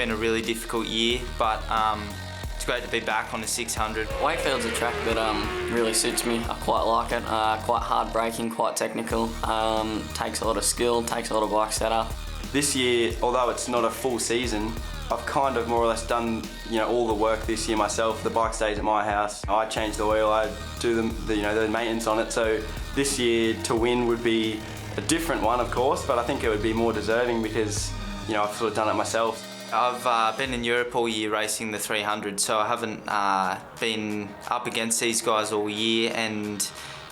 been a really difficult year, but it's great to be back on the 600. Wakefield's a track that really suits me. I quite like it. Quite hard braking, quite technical. Takes a lot of skill, takes a lot of bike setup. This year, although it's not a full season, I've kind of more or less done all the work this year myself. The bike stays at my house. I change the oil, I do the maintenance on it. So this year to win would be a different one, of course, but I think it would be more deserving because I've sort of done it myself. I've been in Europe all year racing the 300, so I haven't been up against these guys all year. And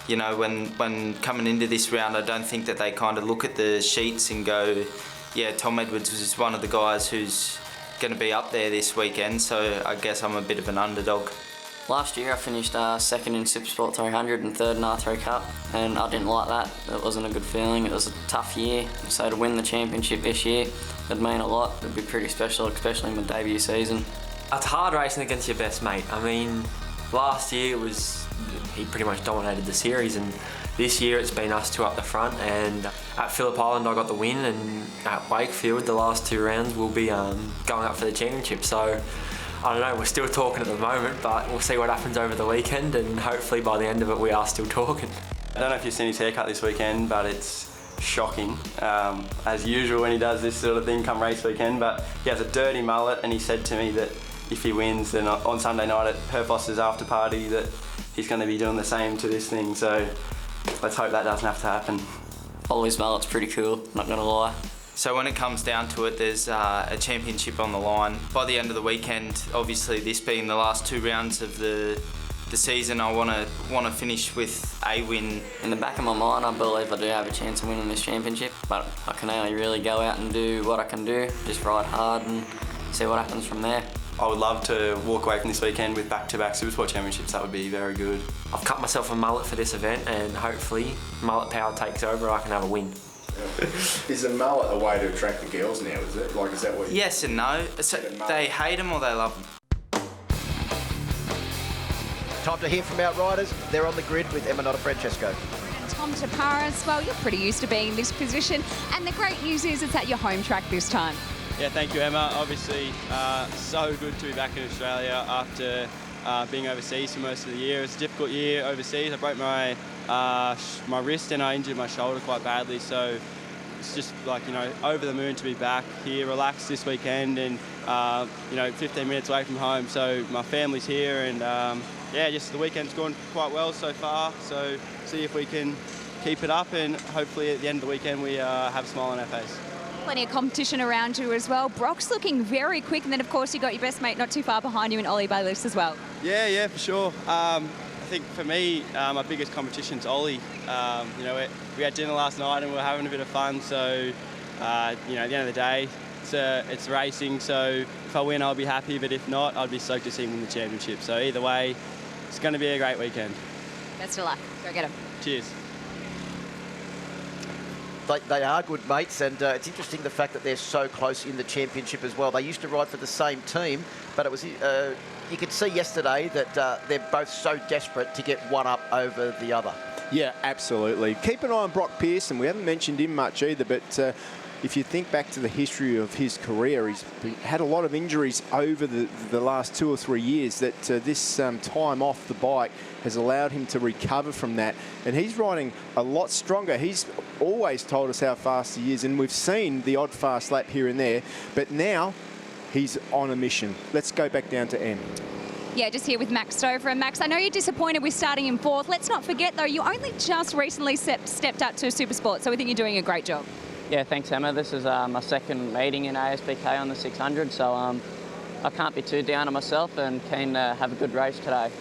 when coming into this round, I don't think that they kind of look at the sheets and go, yeah, Tom Edwards was one of the guys who's going to be up there this weekend, so I guess I'm a bit of an underdog. Last year I finished second in Supersport 300 and third in R3 Cup, and I didn't like that. It wasn't a good feeling. It was a tough year, so to win the championship this year, it'd mean a lot. It'd be pretty special, especially in my debut season. It's hard racing against your best mate. I mean, last year he pretty much dominated the series, and this year it's been us two up the front, and at Phillip Island I got the win, and at Wakefield the last two rounds we'll be going up for the championship. So I don't know, we're still talking at the moment, but we'll see what happens over the weekend, and hopefully by the end of it we are still talking. I don't know if you've seen his haircut this weekend, but it's shocking, as usual when he does this sort of thing come race weekend, but he has a dirty mullet, and he said to me that if he wins, then on Sunday night at Herfoster's after party that he's going to be doing the same to this thing, so let's hope that doesn't have to happen. Oli's mullet's pretty cool, not going to lie. So when it comes down to it, there's a championship on the line. By the end of the weekend, obviously this being the last two rounds of the season, I want to finish with a win. In the back of my mind, I believe I do have a chance of winning this championship, but I can only really go out and do what I can do, just ride hard and see what happens from there. I would love to walk away from this weekend with back-to-back Supersport championships. That would be very good. I've cut myself a mullet for this event, and hopefully mullet power takes over, I can have a win. Is a mullet a way to attract the girls now, is it? Like, is that what you... Yes and no. So they hate them or they love them. Time to hear from our riders. They're on the grid with Emma Francesco. Tom Toparis, well, you're pretty used to being in this position, and the great news is it's at your home track this time. Yeah, thank you, Emma. Obviously, so good to be back in Australia after being overseas for most of the year. It was a difficult year overseas. I broke my wrist and I injured my shoulder quite badly, so it's just like, over the moon to be back here, relaxed this weekend, and 15 minutes away from home. So my family's here, and yeah, just the weekend's gone quite well so far. So see if we can keep it up, and hopefully at the end of the weekend we have a smile on our face. Plenty of competition around you as well. Brock's looking very quick, and then of course you got your best mate not too far behind you in Oli Bayliss as well. Yeah, for sure. I think for me, my biggest competition's Oli. We had dinner last night and we were having a bit of fun. So, at the end of the day, it's racing. So if I win, I'll be happy. But if not, I'd be stoked to see him win the championship. So either way, it's going to be a great weekend. Best of luck. Go get him. Cheers. They are good mates, and it's interesting the fact that they're so close in the championship as well. They used to ride for the same team, but it was you could see yesterday that they're both so desperate to get one up over the other. Yeah, absolutely. Keep an eye on Brock Pearson. We haven't mentioned him much either, but if you think back to the history of his career, he's had a lot of injuries over the last 2 or 3 years that this time off the bike has allowed him to recover from that. And he's riding a lot stronger. He's always told us how fast he is, and we've seen the odd fast lap here and there, but now he's on a mission. Let's go back down to Em. Yeah, just here with Max Stover. And Max, I know you're disappointed with starting in fourth. Let's not forget, though, you only just recently stepped up to Supersport, so we think you're doing a great job. Yeah, thanks, Emma. This is my second meeting in ASBK on the 600, so I can't be too down on myself and keen to have a good race today.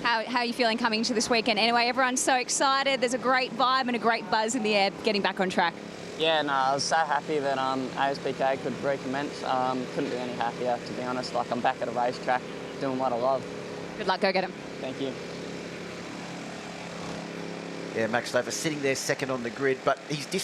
How are you feeling coming into this weekend? Anyway, everyone's so excited. There's a great vibe and a great buzz in the air getting back on track. Yeah, no, I was so happy that ASBK could recommence. Couldn't be any happier, to be honest. Like, I'm back at a racetrack doing what I love. Good luck, go get him. Thank you. Yeah, Max Stover sitting there second on the grid, but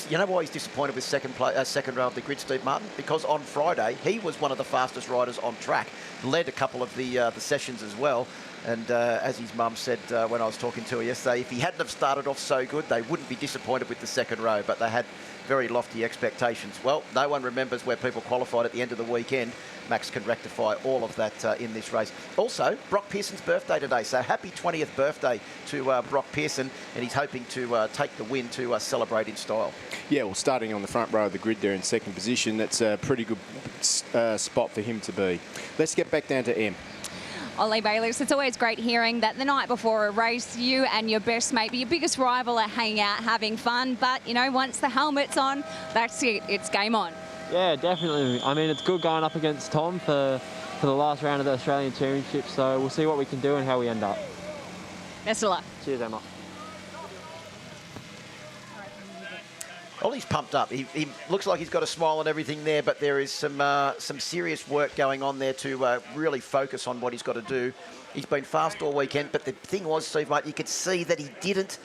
you know why he's disappointed with second row of the grid, Steve Martin? Because on Friday he was one of the fastest riders on track, led a couple of the sessions as well. And as his mum said when I was talking to her yesterday, if he hadn't have started off so good, they wouldn't be disappointed with the second row, but they had very lofty expectations. Well, no one remembers where people qualified at the end of the weekend. Max can rectify all of that in this race. Also, Brock Pearson's birthday today, so happy 20th birthday to Brock Pearson, and he's hoping to take the win to celebrate in style. Yeah, well, starting on the front row of the grid there in second position, that's a pretty good spot for him to be. Let's get back down to M. Oli Bayliss, it's always great hearing that the night before a race, you and your best mate, your biggest rival, are hanging out, having fun. But, you know, once the helmet's on, that's it. It's game on. Yeah, definitely. I mean, it's good going up against Tom for the last round of the Australian Championship. So we'll see what we can do and how we end up. Best of luck. Cheers, Emma. Ollie's pumped up. He looks like he's got a smile and everything there, but there is some serious work going on there to really focus on what he's got to do. He's been fast all weekend, but the thing was, Steve, mate, you could see that he didn't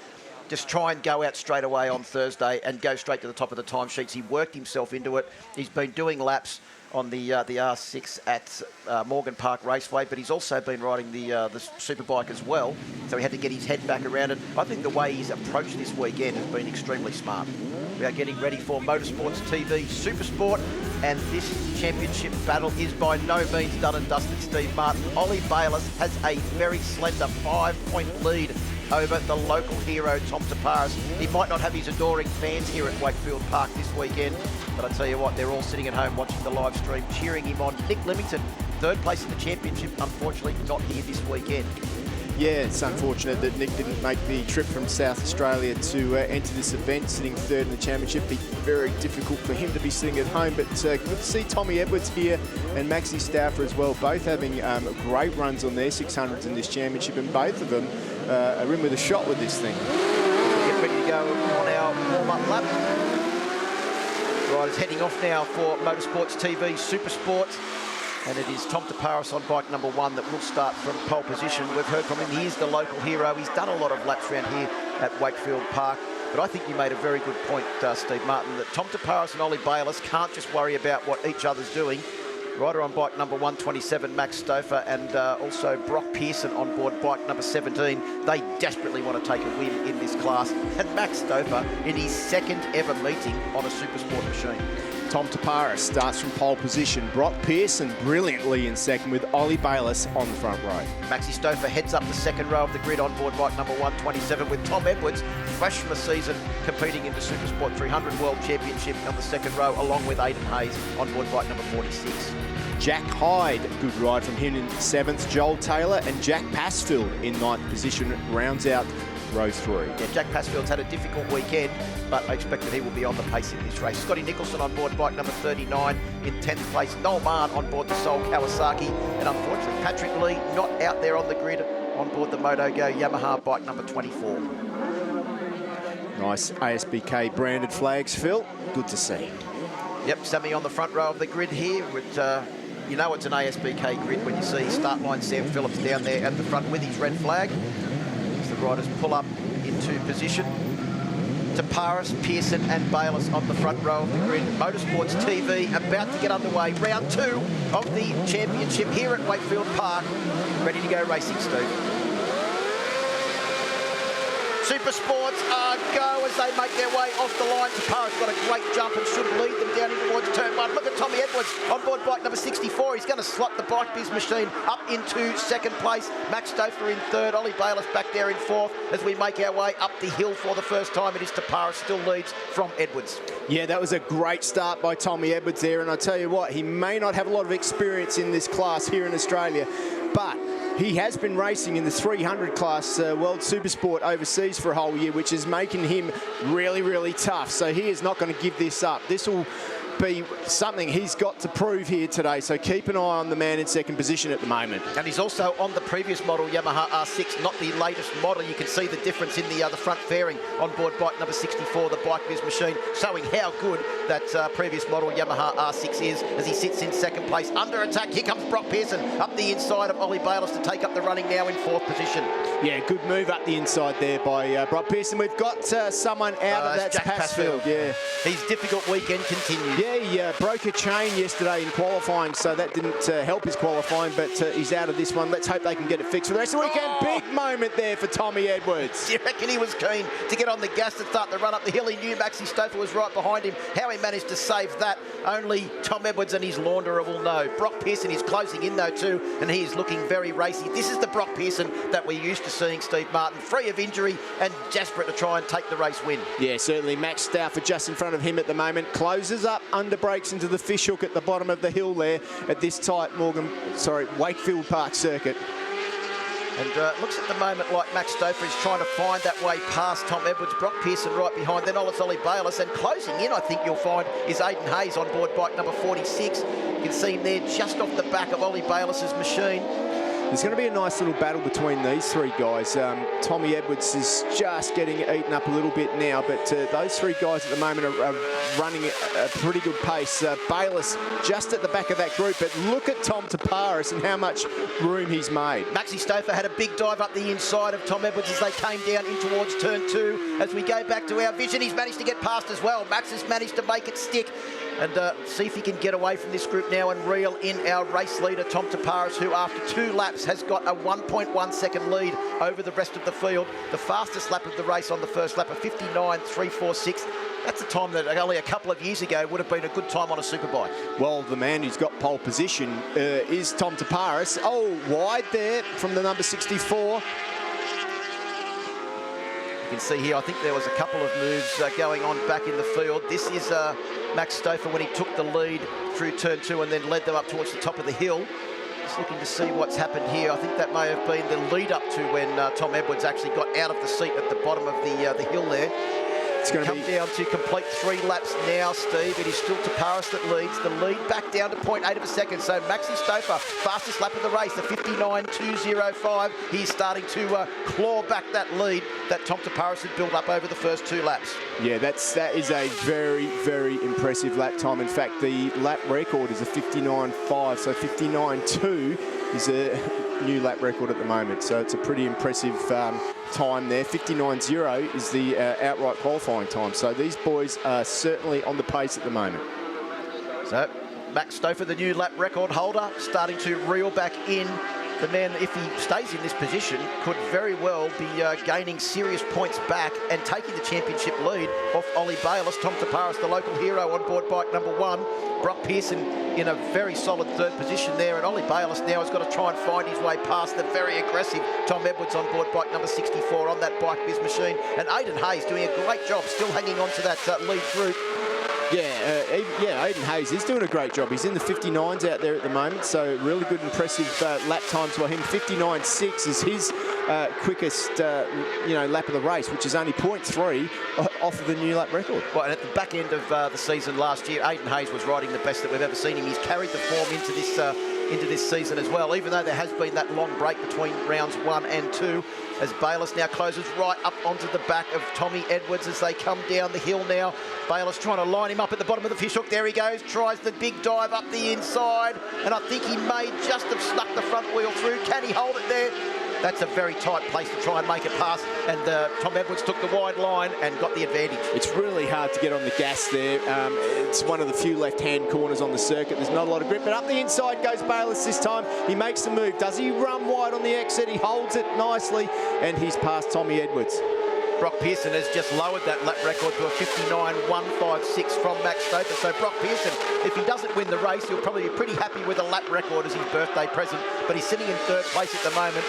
just try and go out straight away on Thursday and go straight to the top of the timesheets. He worked himself into it. He's been doing laps on the R6 at Morgan Park Raceway, but he's also been riding the Superbike as well, so he had to get his head back around it. I think the way he's approached this weekend has been extremely smart. We are getting ready for Motorsports TV Supersport, and this championship battle is by no means done and dusted, Steve Martin. Oli Bayliss has a very slender 5-point lead over the local hero, Tom Toparis. He might not have his adoring fans here at Wakefield Park this weekend, but I tell you what, they're all sitting at home watching the live stream, cheering him on. Nick Leamington, third place in the championship, unfortunately not here this weekend. Yeah, it's unfortunate that Nick didn't make the trip from South Australia to enter this event, sitting third in the championship. It'd be very difficult for him to be sitting at home, but good to see Tommy Edwards here and Maxi Stauffer as well, both having great runs on their 600s in this championship, and both of them are in with a shot with this thing. Get ready to go on our warm-up lap. Riders heading off now for Motorsports TV Supersport. And it is Tom Toparis on bike number 1 that will start from pole position. We've heard from him. He is the local hero. He's done a lot of laps around here at Wakefield Park. But I think you made a very good point, Steve Martin, that Tom Toparis and Oli Bayliss can't just worry about what each other's doing. Rider on bike number 127, Max Stauffer, and also Brock Pearson on board bike number 17. They desperately want to take a win in this class. And Max Stauffer in his second ever meeting on a Supersport machine. Tom Toparis starts from pole position. Brock Pearson brilliantly in second with Oli Bayliss on the front row. Maxi Stauffer heads up the second row of the grid on board bike number 127 with Tom Edwards, fresh from the season, competing in the Supersport 300 World Championship on the second row, along with Aidan Hayes on board bike number 46. Jack Hyde, good ride from him in 7th. Joel Taylor and Jack Passfield in 9th position rounds out row 3. Yeah, Jack Passfield's had a difficult weekend, but I expect that he will be on the pace in this race. Scotty Nicholson on board bike number 39 in 10th place. Noel Mahon on board the Soul Kawasaki. And unfortunately, Patrick Lee not out there on the grid on board the MotoGo Yamaha bike number 24. Nice ASBK branded flags, Phil. Good to see. Yep, Sammy on the front row of the grid here with... you know it's an ASBK grid when you see start line Sam Phillips down there at the front with his red flag. As the riders pull up into position. Toparis, Pearson and Bayliss on the front row of the grid. Motorsports TV about to get underway. Round 2 of the championship here at Wakefield Park. Ready to go racing, Steve. Supersports are go as they make their way off the line. Toparis got a great jump and should lead them down in towards turn 1. Look at Tommy Edwards on board bike number 64. He's going to slot the Bike Biz machine up into second place. Max Stauffer in third. Oli Bayliss back there in fourth. As we make our way up the hill for the first time, it is Toparis still leads from Edwards. Yeah, that was a great start by Tommy Edwards there. And I tell you what, he may not have a lot of experience in this class here in Australia, but he has been racing in the 300 class World Supersport overseas for a whole year, which is making him really, really tough. So he is not going to give this up. This will be something he's got to prove here today. So keep an eye on the man in second position at the moment. And he's also on the previous model Yamaha R6, not the latest model. You can see the difference in the front fairing on board bike number 64, the Bike Biz machine, showing how good that previous model Yamaha R6 is as he sits in second place. Under attack, here comes Brock Pearson up the inside of Oli Bayliss to take up the running now in fourth position. Yeah, good move up the inside there by Brock Pearson. We've got someone out of that. Jack Passfield. Yeah. His difficult weekend continues. Yeah, he broke a chain yesterday in qualifying, so that didn't help his qualifying, but he's out of this one. Let's hope they can get it fixed for the rest of the weekend. Big moment there for Tommy Edwards. Do you reckon he was keen to get on the gas to start the run up the hill? He knew Maxi Stouffer was right behind him. How he managed to save that, only Tom Edwards and his launderer will know. Brock Pearson is closing in though too, and he is looking very racy. This is the Brock Pearson that we're used to seeing, Steve Martin, free of injury and desperate to try and take the race win. Yeah, certainly. Max Stouffer just in front of him at the moment. Closes up, under brakes into the fishhook at the bottom of the hill there at this tight Wakefield Park circuit. And looks at the moment like Max Stouffer is trying to find that way past Tom Edwards. Brock Pearson right behind. Then it's Oli Bayliss. And closing in, I think you'll find, is Aidan Hayes on board bike number 46. You can see him there just off the back of Oli Bayliss's machine. There's going to be a nice little battle between these three guys. Tommy Edwards is just getting eaten up a little bit now, but those three guys at the moment are running a pretty good pace. Bayliss just at the back of that group, but look at Tom Toparis and how much room he's made. Maxi Stouffer had a big dive up the inside of Tom Edwards as they came down in towards turn 2. As we go back to our vision, he's managed to get past as well. Max has managed to make it stick. And see if he can get away from this group now and reel in our race leader, Tom Toparis, who after 2 laps has got a 1.1 second lead over the rest of the field. The fastest lap of the race on the first lap, a 59.346. That's a time that only a couple of years ago would have been a good time on a superbike. Well, the man who's got pole position is Tom Toparis. Oh, wide there from the number 64. You can see here, I think there was a couple of moves going on back in the field. This is Max Stouffer when he took the lead through turn 2 and then led them up towards the top of the hill. Just looking to see what's happened here. I think that may have been the lead up to when Tom Edwards actually got out of the seat at the bottom of the hill there. It's going to come down to complete 3 laps now, Steve. It is still Toparis that leads. The lead back down to 0.8 of a second. So Maxi Stouffer, fastest lap of the race, the 59.205. He's starting to claw back that lead that Tom Toparis had built up over the first 2 laps. Yeah, that is a very, very impressive lap time. In fact, the lap record is a 59.5, so 59.2 is a new lap record at the moment. So it's a pretty impressive time there. 59.0 is the outright qualifying time. So these boys are certainly on the pace at the moment. So Max Stouffer, the new lap record holder, starting to reel back in. The man, if he stays in this position, could very well be gaining serious points back and taking the championship lead off Oli Bayliss. Tom Toparis, the local hero, on board bike number 1. Brock Pearson in a very solid 3rd position there, and Oli Bayliss now has got to try and find his way past the very aggressive Tom Edwards on board bike number 64 on that Bike Biz machine. And Aidan Hayes doing a great job, still hanging on to that lead group. Yeah, Aidan Hayes is doing a great job. He's in the 59s out there at the moment, so really good, impressive lap times for him. 59.6 is his quickest, lap of the race, which is only 0.3 off of the new lap record. Well, and at the back end of the season last year, Aidan Hayes was riding the best that we've ever seen him. He's carried the form into this season as well, even though there has been that long break between rounds 1 and 2, as Bayliss now closes right up onto the back of Tommy Edwards as they come down the hill now. Bayliss trying to line him up at the bottom of the fishhook. There he goes, tries the big dive up the inside, and I think he may just have snuck the front wheel through. Can he hold it there? That's a very tight place to try and make it pass, and Tom Edwards took the wide line and got the advantage. It's really hard to get on the gas there. It's one of the few left-hand corners on the circuit. There's not a lot of grip, but up the inside goes Bayliss this time. He makes the move. Does he run wide on the exit? He holds it nicely, and he's past Tommy Edwards. Brock Pearson has just lowered that lap record to a 59.156 from Max Stouffer. So Brock Pearson, if he doesn't win the race, he'll probably be pretty happy with a lap record as his birthday present. But he's sitting in 3rd place at the moment,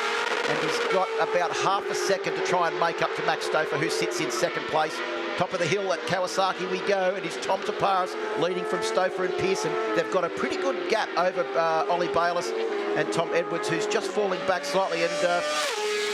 and he's got about half a second to try and make up to Max Stouffer, who sits in 2nd place. Top of the hill at Kawasaki we go. It is Tom Toparis leading from Stouffer and Pearson. They've got a pretty good gap over Oli Bayliss and Tom Edwards, who's just falling back slightly and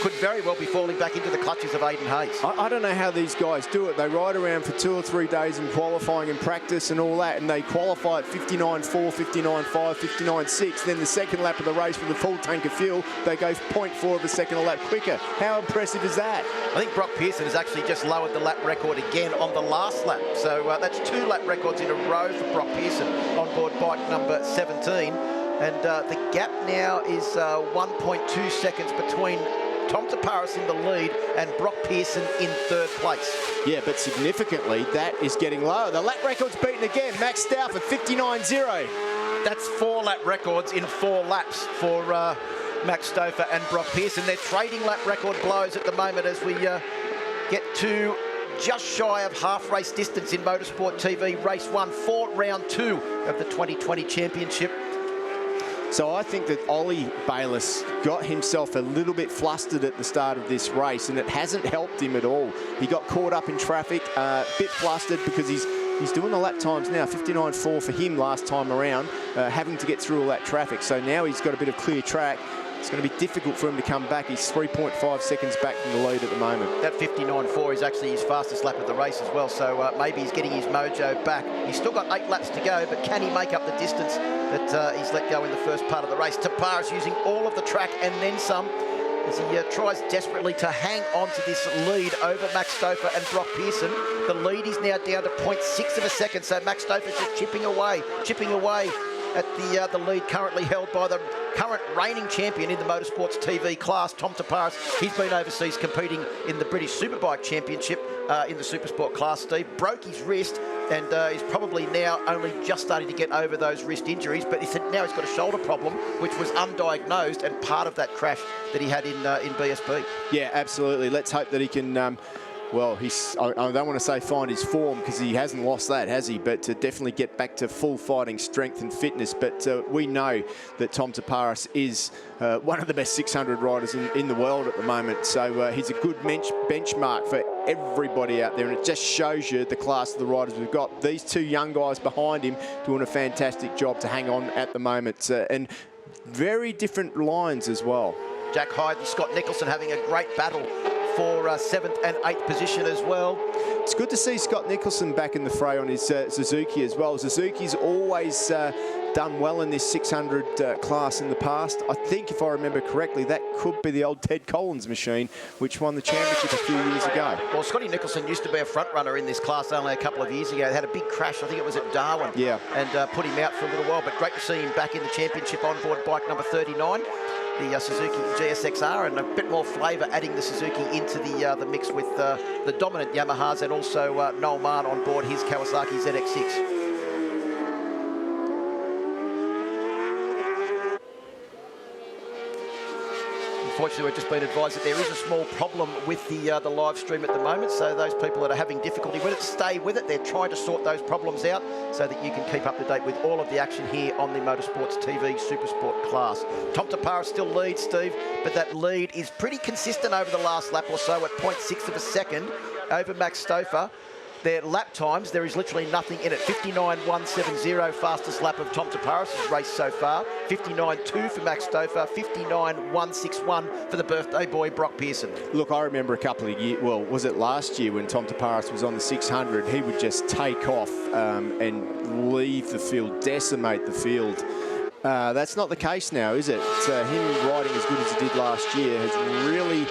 could very well be falling back into the clutches of Aidan Hayes. I don't know how these guys do it. They ride around for 2 or 3 days in qualifying and practice and all that, and they qualify at 59.4, 59.5, 59.6. Then the second lap of the race with a full tank of fuel, they go 0.4 of a second a lap quicker. How impressive is that? I think Brock Pearson has actually just lowered the lap record again on the last lap. So that's 2 lap records in a row for Brock Pearson on board bike number 17. And the gap now is 1.2 seconds between Tom Toparis in the lead and Brock Pearson in third place. Yeah, but significantly, that is getting lower. The lap record's beaten again. Max Stauffer, 59.0. That's 4 lap records in 4 laps for Max Stauffer and Brock Pearson. They're trading lap record blows at the moment as we get to just shy of half race distance in Motorsport TV Race 1 for round 2 of the 2020 Championship. So I think that Oli Bayliss got himself a little bit flustered at the start of this race, and it hasn't helped him at all. He got caught up in traffic, a bit flustered because he's doing the lap times now, 59.4 for him last time around, having to get through all that traffic. So now he's got a bit of clear track. It's going to be difficult for him to come back. He's 3.5 seconds back from the lead at the moment. That 59.4 is actually his fastest lap of the race as well, so maybe he's getting his mojo back. He's still got 8 laps to go, but can he make up the distance that he's let go in the first part of the race? Toparis using all of the track and then some as he tries desperately to hang on to this lead over Max Stauffer and Brock Pearson. The lead is now down to 0.6 of a second, so Max Stauffer's just chipping away at the lead currently held by the current reigning champion in the Motorsports TV class, Tom Toparis. He's been overseas competing in the British Superbike Championship in the Supersport class, Steve. Broke his wrist and is probably now only just starting to get over those wrist injuries, but now he's got a shoulder problem, which was undiagnosed and part of that crash that he had in BSB. Yeah, absolutely. Let's hope that he can... well, I don't want to say find his form because he hasn't lost that, has he? But to definitely get back to full fighting strength and fitness. But we know that Tom Toparis is one of the best 600 riders in the world at the moment. So he's a good benchmark for everybody out there. And it just shows you the class of the riders we've got. These 2 young guys behind him doing a fantastic job to hang on at the moment. And very different lines as well. Jack Hyde and Scott Nicholson having a great battle for 7th and 8th position as well. It's good to see Scott Nicholson back in the fray on his Suzuki as well. Suzuki's always done well in this 600 class in the past. I think, if I remember correctly, that could be the old Ted Collins machine, which won the championship a few years ago. Well, Scotty Nicholson used to be a front runner in this class only a couple of years ago. They had a big crash, I think it was at Darwin, and put him out for a little while, but great to see him back in the championship on board bike number 39. The Suzuki GSXR, and a bit more flavour adding the Suzuki into the mix with the dominant Yamahas, and also Noel Mann on board his Kawasaki ZX6. Unfortunately, we've just been advised that there is a small problem with the live stream at the moment, so those people that are having difficulty with it, stay with it. They're trying to sort those problems out so that you can keep up to date with all of the action here on the Motorsports TV Supersport class. Tom Toparis still leads, Steve, but that lead is pretty consistent over the last lap or so at 0.6 of a second over Max Stauffer. Their lap times, there is literally nothing in it. 59.170, fastest lap of Tom Toparis' race so far. 59.2 for Max Stauffer. 59.161 for the birthday boy, Brock Pearson. Look, I remember a couple of years, well, was it last year when Tom Toparis was on the 600, he would just take off and leave the field, decimate the field. That's not the case now, is it? Him riding as good as he did last year has really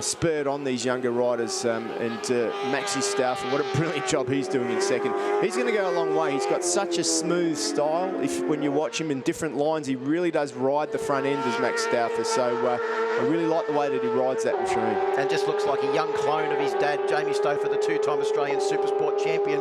spurred on these younger riders, and Maxi Stauffer, what a brilliant job he's doing in second. He's going to go a long way. He's got such a smooth style. When you watch him in different lines, he really does ride the front end as Max Stauffer. So I really like the way that he rides that machine. And just looks like a young clone of his dad, Jamie Stauffer, the 2-time Australian Supersport champion.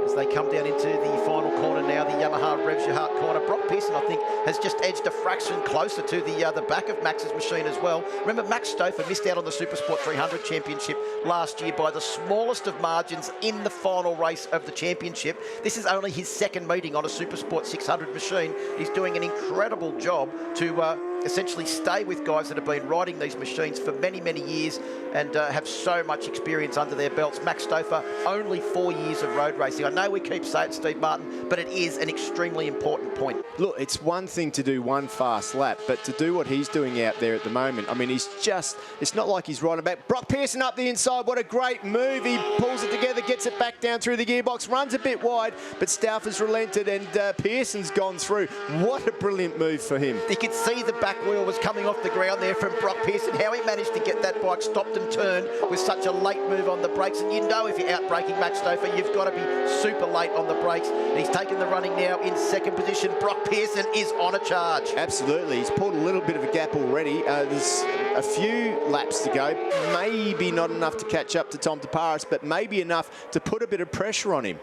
As they come down into the final corner now, the Yamaha Revs Your Heart corner. Brock Pearson, I think, has just edged a fraction closer to the back of Max's machine as well. Remember, Max Stauffer missed out on the Supersport 300 championship last year by the smallest of margins in the final race of the championship. This is only his second meeting on a Supersport 600 machine. He's doing an incredible job to essentially stay with guys that have been riding these machines for many, many years and have so much experience under their belts. Max Stauffer, only 4 years of road racing. I know we keep saying it, Steve Martin, but it is an extremely important point. Look, it's one thing to do one fast lap, but to do what he's doing out there at the moment, I mean, he's just, it's not like he's riding back. Brock Pearson up the inside, what a great move. He pulls it together, gets it back down through the gearbox, runs a bit wide, but Stauffer's relented and Pearson's gone through. What a brilliant move for him. You could see the back wheel was coming off the ground there from Brock Pearson. How he managed to get that bike stopped and turned with such a late move on the brakes. And you know if you're out-braking Max Stauffer, you've got to be super late on the brakes. And he's taken the running now in second position. Brock Pearson is on a charge. Absolutely. He's pulled a little bit of a gap already. There's a few laps to go. Maybe not enough to catch up to Tom Toparis, but maybe enough to put a bit of pressure on him.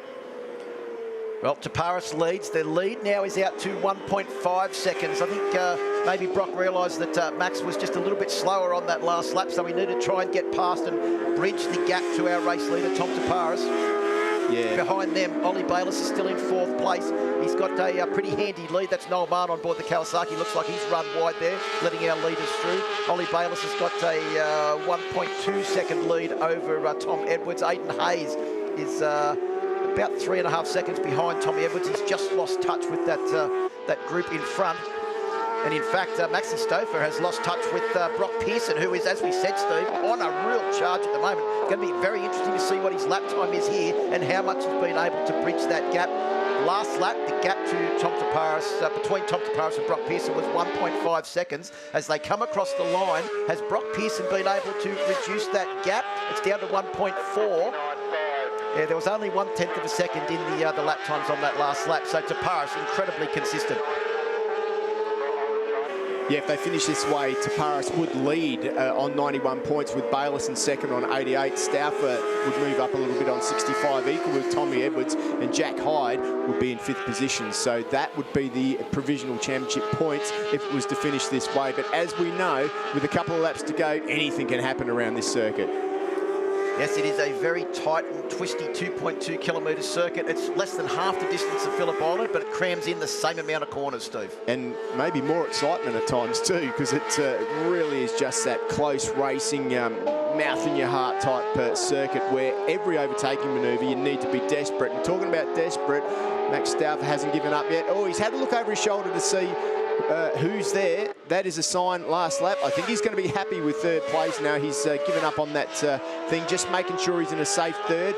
Well, Toparis leads. Their lead now is out to 1.5 seconds. I think maybe Brock realised that Max was just a little bit slower on that last lap, so we need to try and get past and bridge the gap to our race leader, Tom Toparis. Yeah. Behind them, Oli Bayliss is still in 4th place. He's got a pretty handy lead. That's Noel Mann on board the Kawasaki. Looks like he's run wide there, letting our leaders through. Oli Bayliss has got a 1.2 second lead over Tom Edwards. Aidan Hayes is about 3.5 seconds behind Tommy Edwards. He's just lost touch with that group in front. And in fact, Maxi Stouffer has lost touch with Brock Pearson, who is, as we said, Steve, on a real charge at the moment. Going to be very interesting to see what his lap time is here and how much he's been able to bridge that gap. Last lap, the gap to Tom Toparis, between Tom Toparis and Brock Pearson was 1.5 seconds. As they come across the line, has Brock Pearson been able to reduce that gap? It's down to 1.4. Yeah, there was only 1/10 of a second in the lap times on that last lap. So Toparis, incredibly consistent. Yeah, if they finish this way, Toparis would lead on 91 points with Bayliss in second on 88. Stouffer would move up a little bit on 65, equal with Tommy Edwards, and Jack Hyde would be in 5th position. So that would be the provisional championship points if it was to finish this way. But as we know, with a couple of laps to go, anything can happen around this circuit. Yes, it is a very tight and twisty 2.2 kilometre circuit. It's less than half the distance of Phillip Island, but it crams in the same amount of corners, Steve. And maybe more excitement at times too, because it really is just that close racing, mouth in your heart type circuit where every overtaking manoeuvre you need to be desperate. And talking about desperate, Max Stouffer hasn't given up yet. Oh, he's had a look over his shoulder to see who's there. That is a sign last lap. I think he's going to be happy with 3rd place now. He's given up on that thing, just making sure he's in a safe 3rd.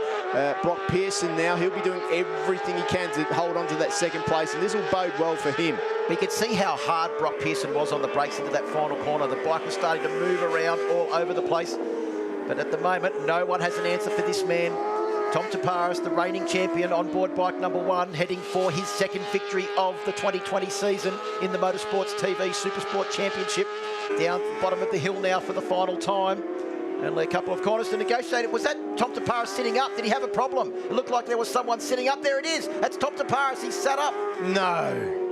Brock Pearson now, he'll be doing everything he can to hold on to that 2nd place, and this will bode well for him. We could see how hard Brock Pearson was on the brakes into that final corner. The bike was starting to move around all over the place. But at the moment, no one has an answer for this man. Tom Toparis, the reigning champion, on board bike number 1, heading for his 2nd victory of the 2020 season in the Motorsports TV Supersport Championship. Down the bottom of the hill now for the final time. Only a couple of corners to negotiate. Was that Tom Toparis sitting up? Did he have a problem? It looked like there was someone sitting up. There it is. That's Tom Toparis. He's sat up. No.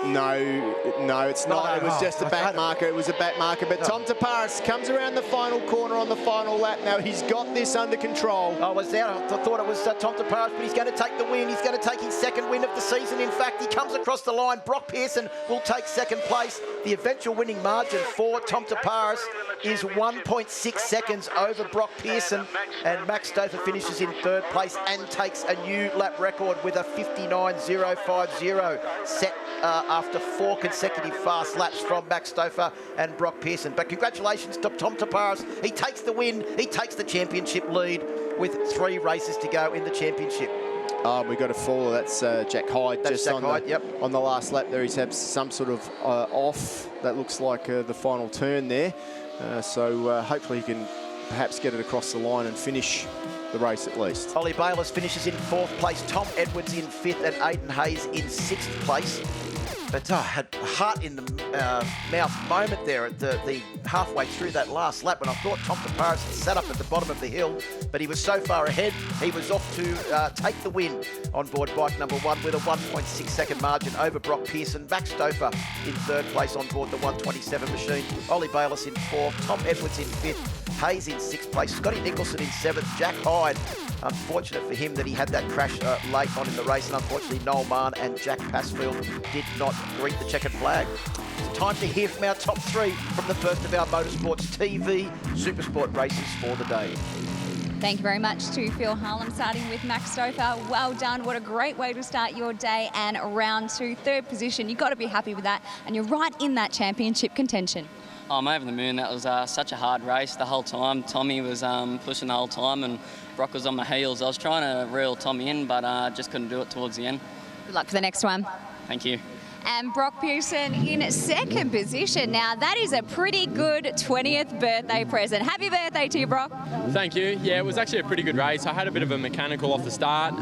No, it's not. It was just a back marker. It was a back marker. But Tom Toparis comes around the final corner on the final lap. Now he's got this under control. I was there. I thought it was Tom Toparis, but he's going to take the win. He's going to take his 2nd win of the season. In fact, he comes across the line. Brock Pearson will take 2nd place. The eventual winning margin for Tom Toparis is 1.6 seconds over Brock Pearson. And Max Stouffer finishes in 3rd place and takes a new lap record with a 59.050 set after 4 consecutive fast laps from Max Stouffer and Brock Pearson. But congratulations to Tom Toparis. He takes the win. He takes the championship lead with 3 races to go in the championship. We've got to follow. That's Jack Hyde. That's just Jack Hyde, on the last lap there. He's had some sort of off. That looks like the final turn there. So hopefully he can perhaps get it across the line and finish the race at least. Oli Bayliss finishes in 4th place. Tom Edwards in 5th and Aidan Hayes in 6th place. But had a heart in the mouth moment there at the halfway through that last lap when I thought Tom Toparis had sat up at the bottom of the hill, but he was so far ahead, he was off to take the win on board bike number 1 with a 1.6 second margin over Brock Pearson. Max Stouffer in 3rd place on board the 127 machine. Oli Bayliss in 4th, Tom Edwards in 5th, Hayes in 6th place, Scotty Nicholson in 7th, Jack Hyde. Unfortunate for him that he had that crash late on in the race, and unfortunately Noel Mann and Jack Passfield did not greet the checkered flag. It's time to hear from our top 3 from the first of our Motorsports TV Supersport races for the day. Thank you very much to Phil Harlem, starting with Max Stouffer. Well done. What a great way to start your day, and round 2, 3rd position. You've got to be happy with that, and you're right in that championship contention. I'm over the moon. That was such a hard race the whole time. Tommy was pushing the whole time, and Brock was on my heels. I was trying to reel Tommy in, but just couldn't do it towards the end. Good luck for the next one. Thank you. And Brock Pearson in 2nd position. Now, that is a pretty good 20th birthday present. Happy birthday to you, Brock. Thank you. Yeah, it was actually a pretty good race. I had a bit of a mechanical off the start,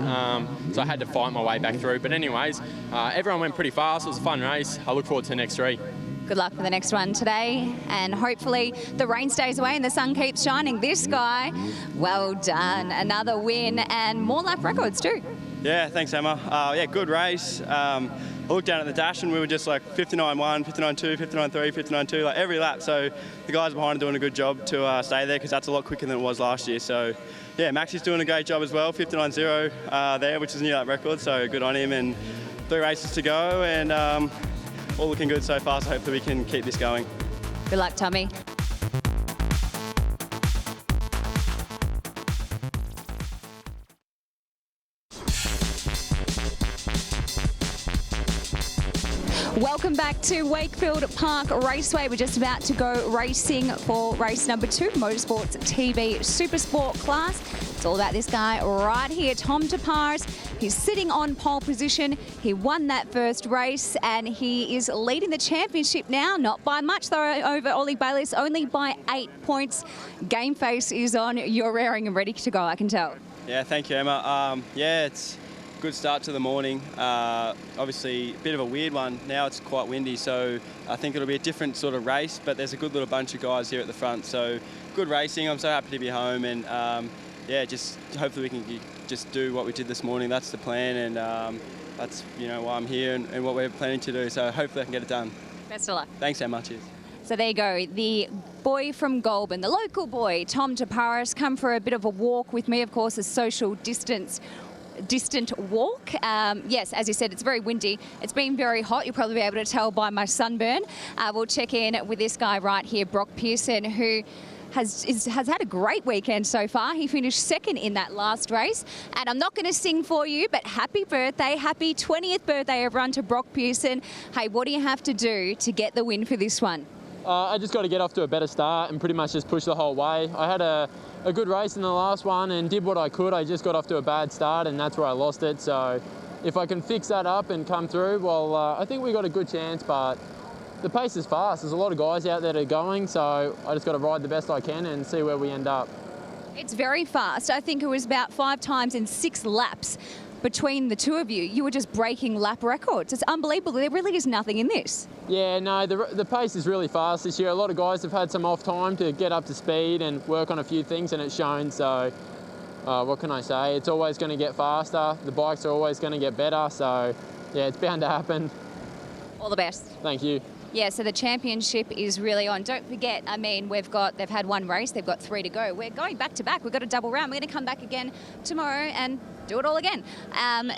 so I had to fight my way back through. But anyways, everyone went pretty fast. It was a fun race. I look forward to the next 3. Good luck for the next one today, and hopefully the rain stays away and the sun keeps shining. This guy, well done. Another win and more lap records too. Yeah, thanks, Emma. Yeah, good race. I looked down at the dash and we were just like 59.1, 59.2, 59.3, 59.2, like every lap. So the guys behind are doing a good job to stay there, because that's a lot quicker than it was last year. So yeah, Maxi's doing a great job as well, 59.0 there, which is a new lap record. So good on him, and 3 races to go, and all looking good so far. So hopefully we can keep this going. Good luck, Tommy. Welcome back to Wakefield Park Raceway. We're just about to go racing for race number 2, Motorsports TV Supersport class. It's all about this guy right here, Tom Toparis. He's sitting on pole position. He won that first race and he is leading the championship now. Not by much though over Oli Bayliss, only by 8 points. Game face is on. You're raring and ready to go, I can tell. Yeah, thank you, Emma. Yeah, it's a good start to the morning. Obviously, a bit of a weird one. Now it's quite windy, so I think it'll be a different sort of race, but there's a good little bunch of guys here at the front, so good racing. I'm so happy to be home, and yeah, just hopefully we can just do what we did this morning. That's the plan, and that's why I'm here and what we're planning to do, so hopefully I can get it done. Best of luck. Thanks, Emma. Cheers. So there you go, the boy from Goulburn, the local boy, Tom Toparis, come for a bit of a walk with me, of course, a social distant walk. Yes, as you said, it's very windy. It's been very hot. You'll probably be able to tell by my sunburn. We'll check in with this guy right here, Brock Pearson, who has had a great weekend so far. He finished second in that last race. And I'm not going to sing for you, but happy birthday, happy 20th birthday, everyone, to Brock Pearson. Hey, what do you have to do to get the win for this one? I just got to get off to a better start and pretty much just push the whole way. I had a good race in the last one and did what I could. I just got off to a bad start and that's where I lost it. So if I can fix that up and come through, well, I think we got a good chance, but the pace is fast. There's a lot of guys out there that are going, so I just got to ride the best I can and see where we end up. It's very fast. I think it was about 5 times in 6 laps between the two of you. You were just breaking lap records. It's unbelievable. There really is nothing in this. Yeah, no, the pace is really fast this year. A lot of guys have had some off time to get up to speed and work on a few things, and it's shown. So what can I say? It's always going to get faster. The bikes are always going to get better. So yeah, it's bound to happen. All the best. Thank you. Yeah, so the championship is really on. Don't forget, I mean, they've had 1 race, they've got 3 to go. We're going back to back. We've got a double round. We're going to come back again tomorrow and do it all again. I'm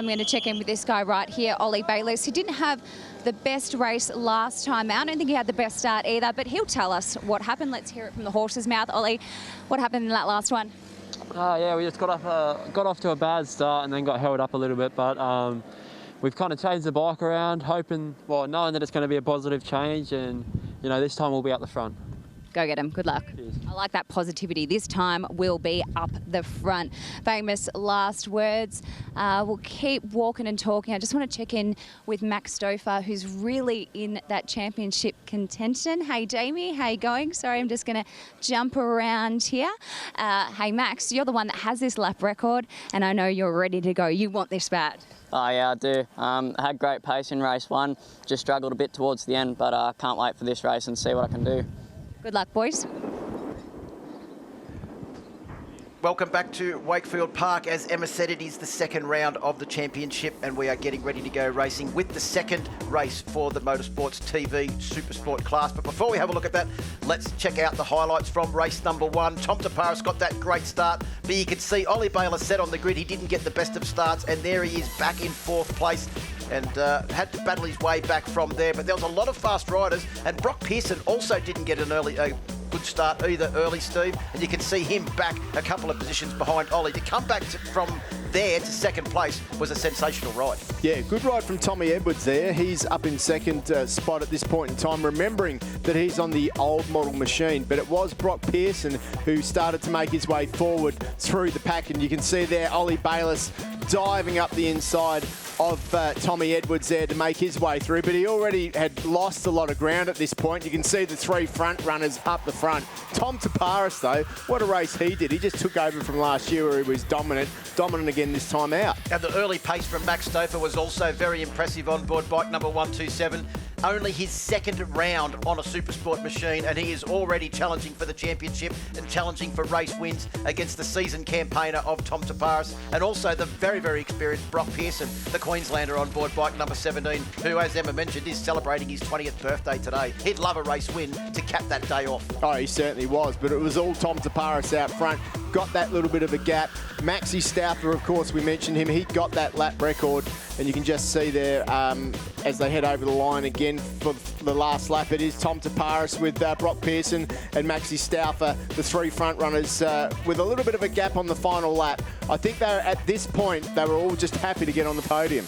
going to check in with this guy right here, Oli Bayliss, who didn't have the best race last time out. I don't think he had the best start either, but he'll tell us what happened. Let's hear it from the horse's mouth. Oli, what happened in that last one? Yeah, we just got off to a bad start and then got held up a little bit, but we've kind of changed the bike around, knowing that it's going to be a positive change, and this time we'll be up the front. Go get him. Good luck. Cheers. I like that positivity. This time we'll be up the front. Famous last words. We'll keep walking and talking. I just want to check in with Max Stouffer, who's really in that championship contention. Hey, Jamie, how you going? Sorry, I'm just going to jump around here. Hey, Max, you're the one that has this lap record, and I know you're ready to go. You want this bad. Oh yeah, I do. I had great pace in race 1, just struggled a bit towards the end, but I can't wait for this race and see what I can do. Good luck, boys. Welcome back to Wakefield Park. As Emma said, it is the 2nd round of the championship and we are getting ready to go racing with the 2nd race for the Motorsports TV Supersport class. But before we have a look at that, let's check out the highlights from race number 1. Tom Toparis got that great start, but you can see Oli Bayliss said on the grid he didn't get the best of starts, and there he is back in 4th place and had to battle his way back from there. But there was a lot of fast riders, and Brock Pearson also didn't get a good start either early, Steve, and you can see him back a couple of positions behind Oli. To come back from there to 2nd place was a sensational ride. Yeah, good ride from Tommy Edwards there. He's up in 2nd spot at this point in time, remembering that he's on the old model machine, but it was Brock Pearson who started to make his way forward through the pack, and you can see there Oli Bayliss diving up the inside of Tommy Edwards there to make his way through, but he already had lost a lot of ground at this point. You can see the 3 front runners up the front. Tom Toparis, though, what a race he did. He just took over from last year where he was dominant again this time out. And the early pace from Max Stouffer was also very impressive on board bike number 127. only his second round on a Supersport machine, and he is already challenging for the championship and challenging for race wins against the seasoned campaigner of Tom Toparis, and also the very, very experienced Brock Pearson, the Queenslander on board bike number 17, who, as Emma mentioned, is celebrating his 20th birthday today. He'd love a race win to cap that day off. Oh, he certainly was, but it was all Tom Toparis out front. Got that little bit of a gap. Maxi Stouffer, of course, we mentioned him. He got that lap record, and you can just see there as they head over the line again for the last lap. It is Tom Toparis with Brock Pearson and Maxi Stouffer, the three front runners, with a little bit of a gap on the final lap. I think at this point, they were all just happy to get on the podium.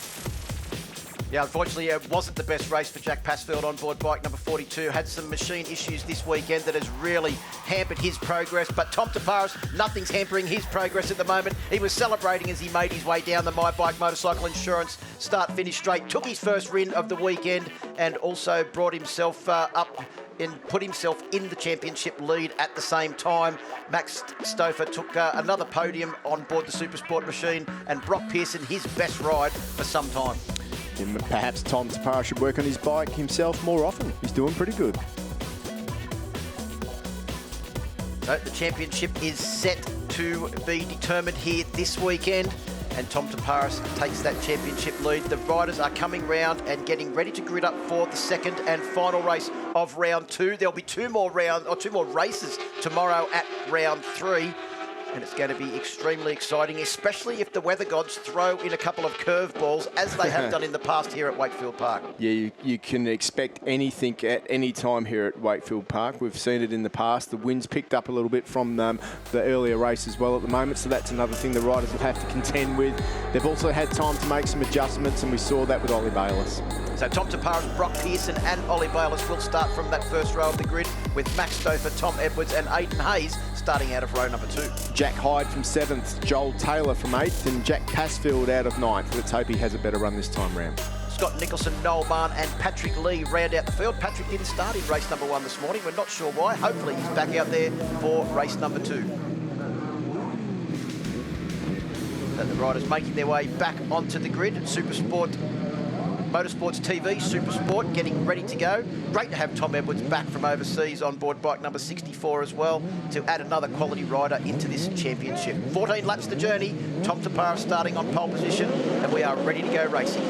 Yeah, unfortunately, it wasn't the best race for Jack Passfield on board bike number 42. Had some machine issues this weekend that has really hampered his progress. But Tom Toparis, nothing's hampering his progress at the moment. He was celebrating as he made his way down the My Bike Motorcycle Insurance start-finish straight. Took his first win of the weekend and also brought himself up and put himself in the championship lead at the same time. Max Stouffer took another podium on board the Supersport machine, and Brock Pearson, his best ride for some time. And perhaps Tom Toparis should work on his bike himself more often. He's doing pretty good. So the championship is set to be determined here this weekend, and Tom Toparis takes that championship lead. The riders are coming round and getting ready to grid up for the second and final race of round 2. There'll be two more races tomorrow at round 3. And it's going to be extremely exciting, especially if the weather gods throw in a couple of curveballs, as they have done in the past here at Wakefield Park. Yeah, you can expect anything at any time here at Wakefield Park. We've seen it in the past. The wind's picked up a little bit from the earlier race as well at the moment, so that's another thing the riders will have to contend with. They've also had time to make some adjustments, and we saw that with Oli Bayliss. So Tom Toparis, Brock Pearson and Oli Bayliss will start from that first row of the grid, with Max Stouffer, Tom Edwards and Aidan Hayes starting out of row number 2. Jack Hyde from 7th, Joel Taylor from 8th, and Jack Passfield out of 9th. Let's hope he has a better run this time round. Scott Nicholson, Noel Barn and Patrick Lee round out the field. Patrick didn't start in race number 1 this morning. We're not sure why. Hopefully he's back out there for race number 2. And the riders making their way back onto the grid. Supersport, Motorsports TV Supersport, getting ready to go. Great to have Tom Edwards back from overseas on board bike number 64 as well, to add another quality rider into this championship. 14 laps the journey. Tom Toparis starting on pole position, and we are ready to go racing.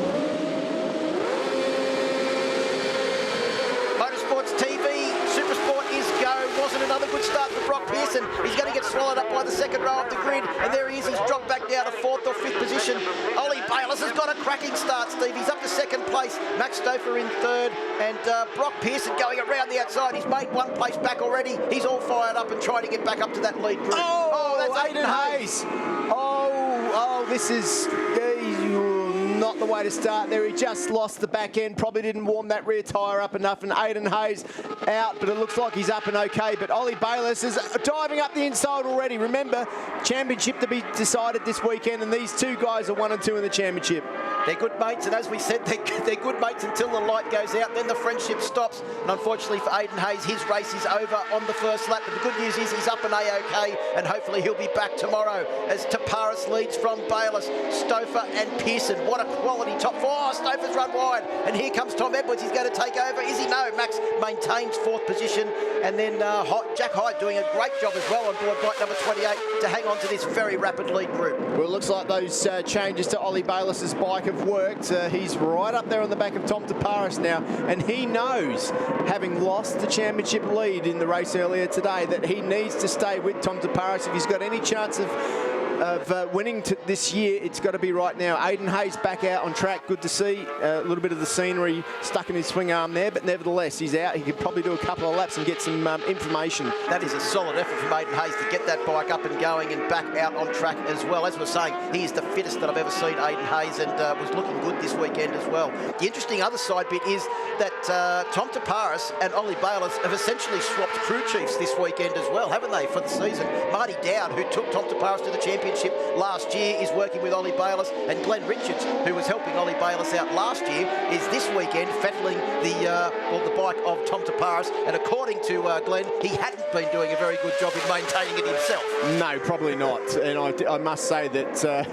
Motorsports TV Supersport is go. Wasn't another good start for Brock Pearson. He's going to get swallowed up by the second row of the grid, and there he is. He's dropped back down to 4th or 5th position. Oli Bayliss has got a cracking start, Steve. He's up to 2nd place. Max Stouffer in 3rd, and Brock Pearson going around the outside. He's made 1 place back already. He's all fired up and trying to get back up to that lead group. Oh, that's Aidan Hayes. Oh, this is not the way to start there. He just lost the back end, probably didn't warm that rear tyre up enough, and Aidan Hayes out, but it looks like he's up and okay. But Oli Bayliss is diving up the inside already. Remember, championship to be decided this weekend, and these two guys are 1 and 2 in the championship. They're good mates, and as we said, they're good mates until the light goes out. Then the friendship stops, and unfortunately for Aidan Hayes, his race is over on the first lap. But the good news is he's up and A-OK, and hopefully he'll be back tomorrow as Toparis leads from Bayliss, Stouffer and Pearson. What a quality top 4. Oh, Stouffer's run wide, and here comes Tom Edwards. He's going to take over. Is he? No. Max maintains 4th position, and then Jack Hyde doing a great job as well on board bike number 28 to hang on to this very rapid lead group. Well, it looks like those changes to Oli Bayliss's bike have worked. He's right up there on the back of Tom Toparis now, and he knows, having lost the championship lead in the race earlier today, that he needs to stay with Tom Toparis if he's got any chance of winning this year. It's got to be right now. Aidan Hayes back out on track. Good to see. A little bit of the scenery stuck in his swing arm there, but nevertheless, he's out. He could probably do a couple of laps and get some information. That is a solid effort from Aidan Hayes to get that bike up and going and back out on track as well. As we're saying, he is the fittest that I've ever seen, Aidan Hayes, and was looking good this weekend as well. The interesting other side bit is that Tom Toparis and Oli Bayliss have essentially swapped crew chiefs this weekend as well, haven't they, for the season? Marty Dowd, who took Tom Toparis to the championship last year, is working with Oli Bayliss, and Glenn Richards, who was helping Oli Bayliss out last year, is this weekend fettling the bike of Tom Toparis, and according to Glenn, he hadn't been doing a very good job in maintaining it himself. No, probably not. And I must say that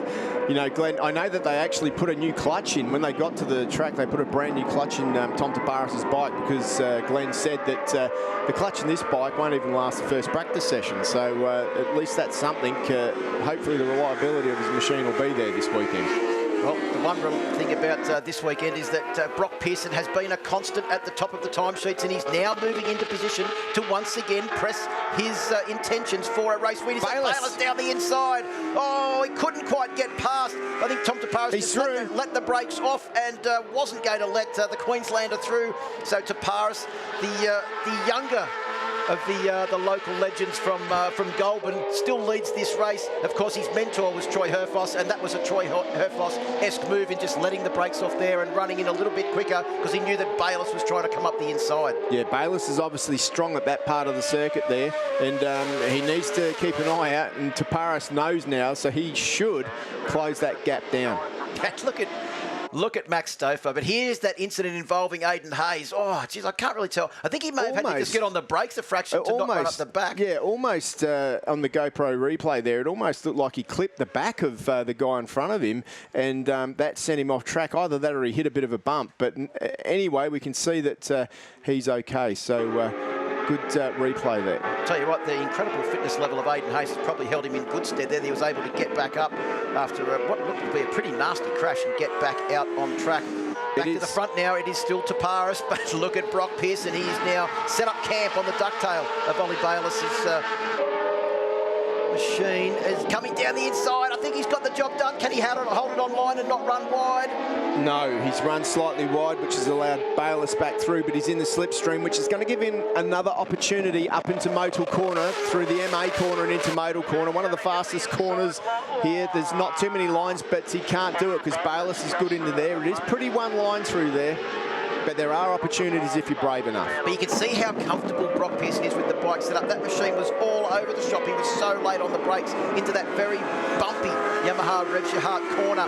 you know, Glenn, I know that they actually put a new clutch in. When they got to the track, they put a brand new clutch in Tom Toparis' bike because Glenn said that the clutch in this bike won't even last the first practice session. So at least that's something. Hopefully the reliability of his machine will be there this weekend. Well, the one real thing about this weekend is that Brock Pearson has been a constant at the top of the timesheets, and he's now moving into position to once again press his intentions for a race win. Bayliss down the inside. Oh, he couldn't quite get past. I think Tom Toparis just let the brakes off and wasn't going to let the Queenslander through. So Toparis, the younger of the local legends from Goulburn, still leads this race. Of course, his mentor was Troy Herfoss, and that was a Troy Herfoss-esque move in just letting the brakes off there and running in a little bit quicker because he knew that Bayliss was trying to come up the inside. Yeah, Bayliss is obviously strong at that part of the circuit there, and he needs to keep an eye out, and Toparis knows now, so he should close that gap down. Look at Max Stouffer, but here's that incident involving Aidan Hayes. Oh, geez, I can't really tell. I think he may have had to just get on the brakes a fraction to not run up the back. Yeah, almost on the GoPro replay there, it almost looked like he clipped the back of the guy in front of him, and that sent him off track. Either that or he hit a bit of a bump. But anyway, we can see that he's okay. So good replay there. Tell you what, the incredible fitness level of Aidan Hayes has probably held him in good stead there. He was able to get back up after what looked to be a pretty nasty crash and get back out on track. Back to the front now, it is still Toparis, but look at Brock Pearson. He is now set up camp on the ducktail of Oli Bayliss' machine. Is coming down the inside. I think he's got the job done. Can he hold it on line and not run wide? No, he's run slightly wide, which has allowed Bayliss back through, but he's in the slipstream, which is going to give him another opportunity up into Motul corner, through the MA corner and into Motul corner. One of the fastest corners here. There's not too many lines, but he can't do it because Bayliss is good into there. It is pretty one line through there, but there are opportunities if you're brave enough. But you can see how comfortable Brock Pearson is with the bike set up. That machine was all over the shop. He was so late on the brakes into that very bumpy Yamaha Revs Your Heart corner.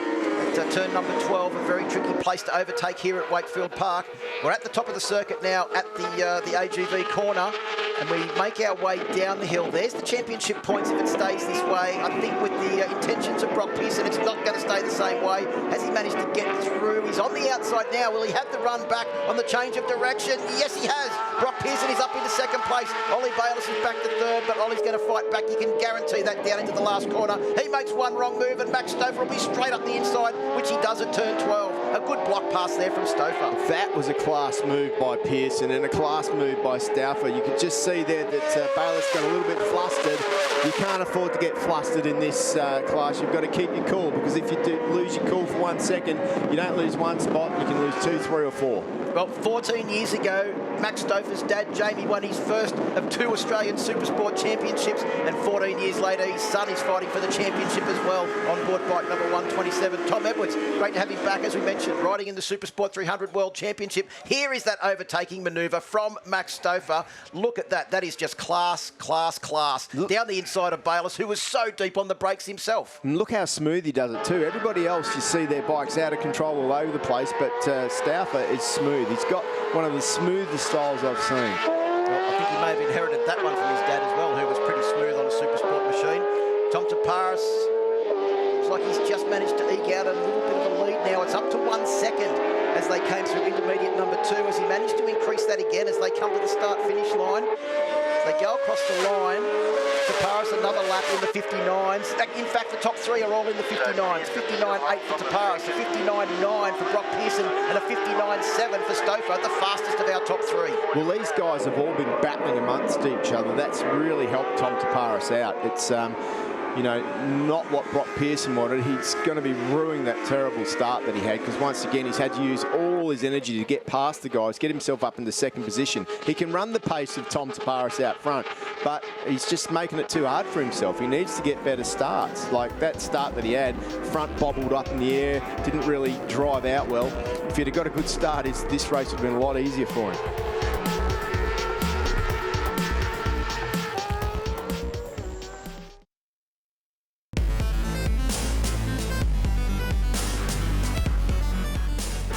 Turn number 12, a very tricky place to overtake here at Wakefield Park. We're at the top of the circuit now at the AGV corner, and we make our way down the hill. There's the championship points if it stays this way. I think with the intentions of Brock Pearson, it's not going to stay the same way. Has he managed to get through? He's on the outside now. Will he have the run back on the change of direction? Yes, he has. Brock Pearson is up into second place. Oli Bayliss is back to third, but Oli's going to fight back. You can guarantee that down into the last corner. He makes one wrong move, and Max Stouffer will be straight up the inside, which he does at turn 12. A good block pass there from Stouffer. That was a class move by Pearson and a class move by Stouffer. You could just see there that Bayliss got a little bit flustered. You can't afford to get flustered in this class. You've got to keep your cool, because if you do lose your cool for 1 second, you don't lose one spot, you can lose 2, 3 or 4. Well, 14 years ago, Max Stouffer's dad, Jamie, won his first of 2 Australian Supersport championships, and 14 years later, his son is fighting for the championship as well on board bike number 127. Tom Edwards, great to have him back, as we mentioned, riding in the Supersport 300 World Championship. Here is that overtaking manoeuvre from Max Stouffer. Look at that. That is just class, class, class. Look down the inside of Bayliss, who was so deep on the brakes himself. And look how smooth he does it too. Everybody else, you see their bikes out of control all over the place, but Stouffer is smooth. He's got one of the smoothest styles I've seen. Well, I think he may have inherited that one from his dad as well, who was pretty smooth on a Supersport machine. Tom Toparis, looks like he's just managed to eke out a little bit of a lead now. It's up to 1 second as they came through intermediate number 2, as he managed to increase that again as they come to the start-finish line. As they go across the line, Toparis another lap in the 59s. In fact, the top 3 are all in the 59s. 59.8 for Toparis, a 59.9 for Brock Pearson, and a 59.7 for Stouffer, the fastest of our top 3. Well, these guys have all been battling amongst each other. That's really helped Tom Toparis out. It's you know, not what Brock Pearson wanted. He's going to be ruining that terrible start that he had, because once again he's had to use all his energy to get past the guys, get himself up into second position. He can run the pace of Tom Toparis out front, but he's just making it too hard for himself. He needs to get better starts. Like that start that he had, front bobbled up in the air, didn't really drive out well. If he'd have got a good start, this race would have been a lot easier for him.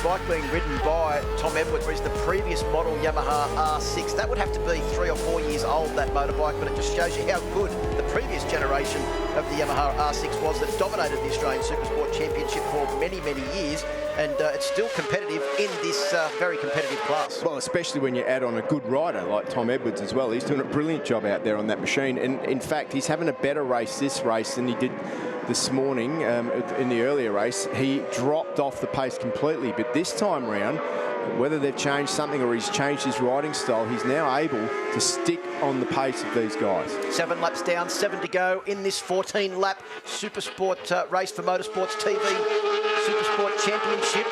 Bike being ridden by Tom Tom Edwards, whereas the previous model Yamaha R6, that would have to be 3 or 4 years old, that motorbike, but it just shows you how good the previous generation of the Yamaha R6 was that dominated the Australian Supersport Championship for many, many years. And it's still competitive in this very competitive class. Well, especially when you add on a good rider like Tom Edwards as well. He's doing a brilliant job out there on that machine. And in fact, he's having a better race this race than he did this morning in the earlier race. He dropped off the pace completely. But this time round, whether they've changed something or he's changed his riding style, he's now able to stick on the pace of these guys. 7 laps down, 7 to go in this 14-lap Supersport race for Motorsports TV Supersport Championship.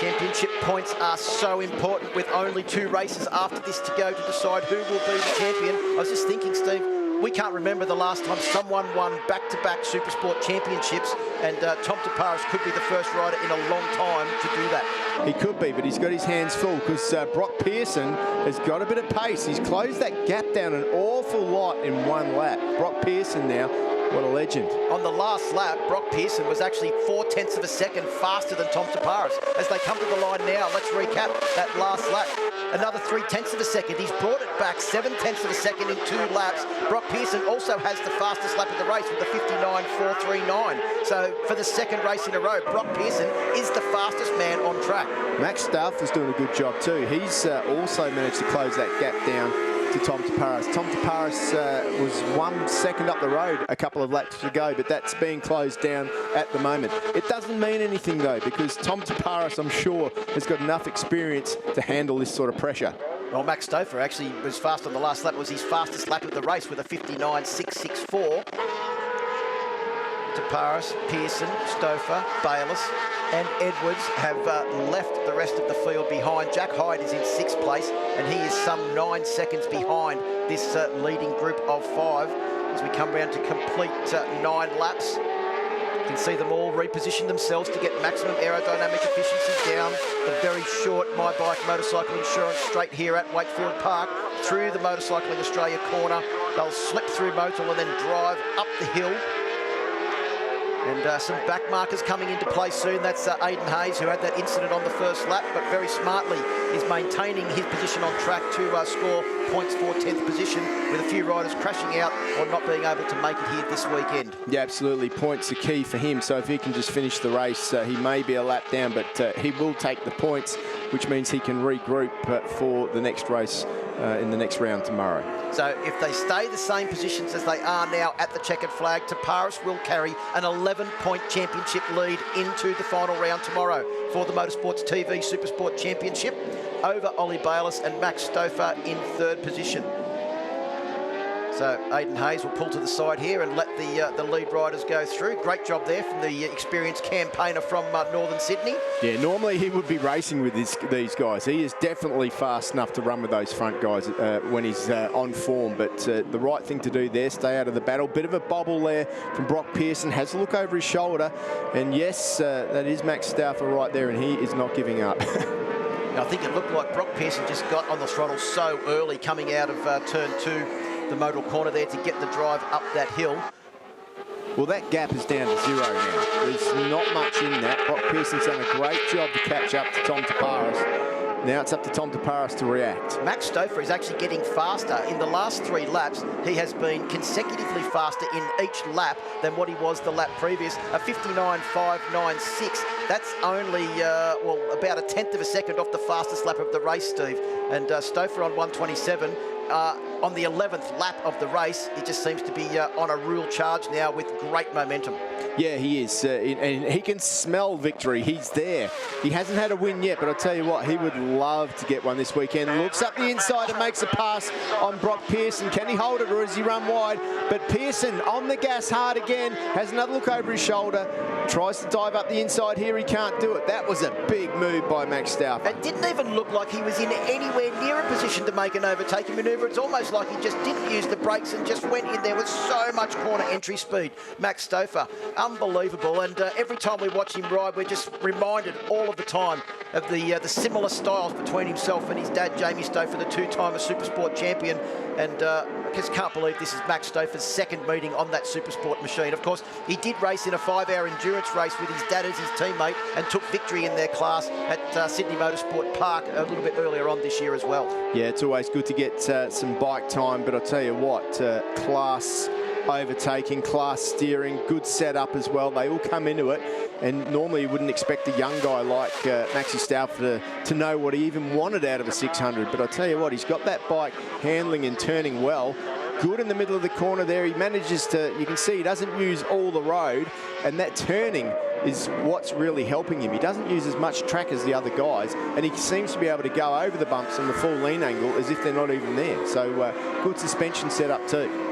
Championship points are so important with only 2 races after this to go to decide who will be the champion. I was just thinking, Steve, we can't remember the last time someone won back-to-back Supersport championships, and Tom Toparis could be the first rider in a long time to do that. He could be, but he's got his hands full because Brock Pearson has got a bit of pace. He's closed that gap down an awful lot in 1 lap. Brock Pearson now, what a legend. On the last lap, Brock Pearson was actually 0.4 of a second faster than Tom Toparis. As they come to the line now, let's recap that last lap. Another 0.3 of a second. He's brought it back 0.7 of a second in 2 laps. Brock Pearson also has the fastest lap of the race with a 59.439. So for the second race in a row, Brock Pearson is the fastest man on track. Max Stauffer's doing a good job too. He's also managed to close that gap down to Tom Toparis. Tom Toparis was 1 second up the road a couple of laps to go, but that's being closed down at the moment. It doesn't mean anything though, because Tom Toparis, I'm sure, has got enough experience to handle this sort of pressure. Well, Max Stauffer actually was fast on the last lap. It was his fastest lap of the race with a 59.664. Toparis, Pearson, Stauffer, Bayliss and Edwards have left the rest of the field behind. Jack Hyde is in 6th place and he is some 9 seconds behind this leading group of 5 as we come round to complete 9 laps. You can see them all reposition themselves to get maximum aerodynamic efficiency down the very short My Bike Motorcycle Insurance straight here at Wakefield Park through the Motorcycling Australia corner. They'll slip through Motul and then drive up the hill. And some back markers coming into play soon. That's Aidan Hayes, who had that incident on the first lap, but very smartly is maintaining his position on track to score points for 10th position, with a few riders crashing out or not being able to make it here this weekend. Yeah, absolutely. Points are key for him. So if he can just finish the race, he may be a lap down, but he will take the points, which means he can regroup for the next race in the next round tomorrow. So if they stay the same positions as they are now at the checkered flag, Toparis will carry an 11-point championship lead into the final round tomorrow for the Motorsports TV Supersport Championship over Oli Bayliss and Max Stauffer in 3rd position. So Aidan Hayes will pull to the side here and let the lead riders go through. Great job there from the experienced campaigner from Northern Sydney. Yeah, normally he would be racing with these guys. He is definitely fast enough to run with those front guys when he's on form. But the right thing to do there, stay out of the battle. Bit of a bobble there from Brock Pearson. Has a look over his shoulder. And yes, that is Max Stauffer right there, and he is not giving up. I think it looked like Brock Pearson just got on the throttle so early coming out of turn 2. The Motul corner there to get the drive up that hill. Well, that gap is down to 0 now. There's not much in that. Brock Pearson's done a great job to catch up to Tom Toparis. Now it's up to Tom Toparis to react. Max Stauffer is actually getting faster. In the last 3 laps, he has been consecutively faster in each lap than what he was the lap previous. A 59.596. That's only, well, about a 1/10 of a second off the fastest lap of the race, Steve. And Stauffer on 127. On the 11th lap of the race, he just seems to be on a real charge now with great momentum. Yeah, he is, and he can smell victory. He's there. He hasn't had a win yet, but I'll tell you what, he would love to get one this weekend. Looks up the inside and makes a pass on Brock Pearson. Can he hold it or does he run wide? But Pearson on the gas hard again, has another look over his shoulder, tries to dive up the inside here. He can't do it. That was a big move by Max Stauffer. It didn't even look like he was in anywhere near a position to make an overtaking manoeuvre. It's almost like he just didn't use the brakes and just went in there with so much corner entry speed. Max Stauffer, unbelievable. And every time we watch him ride, we're just reminded all of the time of the similar styles between himself and his dad, Jamie Stouffer, the two-timer Supersport champion. And I just can't believe this is Max Stouffer's second meeting on that Supersport machine. Of course, he did race in a 5-hour endurance race with his dad as his teammate and took victory in their class at Sydney Motorsport Park a little bit earlier on this year as well. Yeah, it's always good to get some bike time, but I'll tell you what, class overtaking, class steering, good setup as well. They all come into it, and normally you wouldn't expect a young guy like Maxi Stouffer to know what he even wanted out of a 600. But I tell you what, he's got that bike handling and turning well. Good in the middle of the corner there. He manages to, you can see he doesn't use all the road, and that turning is what's really helping him. He doesn't use as much track as the other guys, and he seems to be able to go over the bumps on the full lean angle as if they're not even there. So good suspension setup too.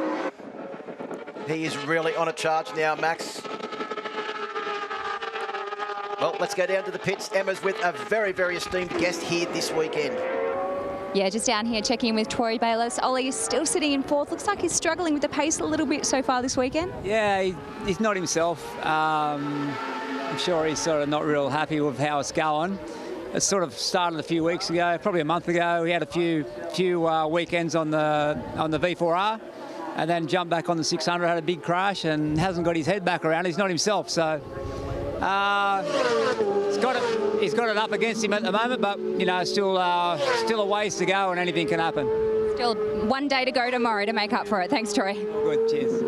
He is really on a charge now, Max. Well, let's go down to the pits. Emma's with a very, very esteemed guest here this weekend. Yeah, just down here checking in with Oli Bayliss. Oli is still sitting in fourth. Looks like he's struggling with the pace a little bit so far this weekend. Yeah, he's not himself. I'm sure he's sort of not real happy with how it's going. It sort of started a few weeks ago, probably a month ago. We had a few weekends on the V4R. And then jumped back on the 600, had a big crash, and hasn't got his head back around. He's not himself, so he's got it up against him at the moment. But you know, still a ways to go, and anything can happen. Still one day to go tomorrow to make up for it. Thanks, Troy. Good, cheers.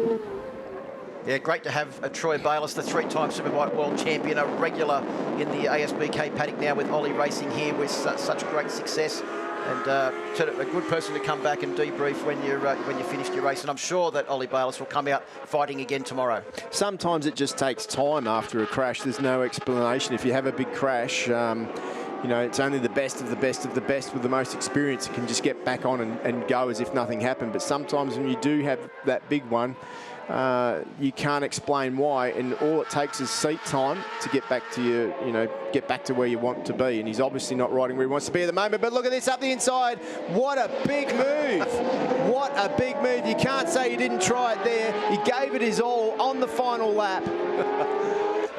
Yeah, great to have Troy Bayliss, the 3-time Superbike World Champion, a regular in the ASBK paddock now with Oli racing here with such great success. And a good person to come back and debrief when you finished your race. And I'm sure that Oli Bayliss will come out fighting again tomorrow. Sometimes it just takes time after a crash. There's no explanation. If you have a big crash, you know, it's only the best of the best of the best with the most experience that can just get back on and go as if nothing happened. But sometimes when you do have that big one, you can't explain why, and all it takes is seat time to get back to get back to where you want to be. And he's obviously not riding where he wants to be at the moment. But look at this up the inside. What a big move! What a big move! You can't say he didn't try it there. He gave it his all on the final lap.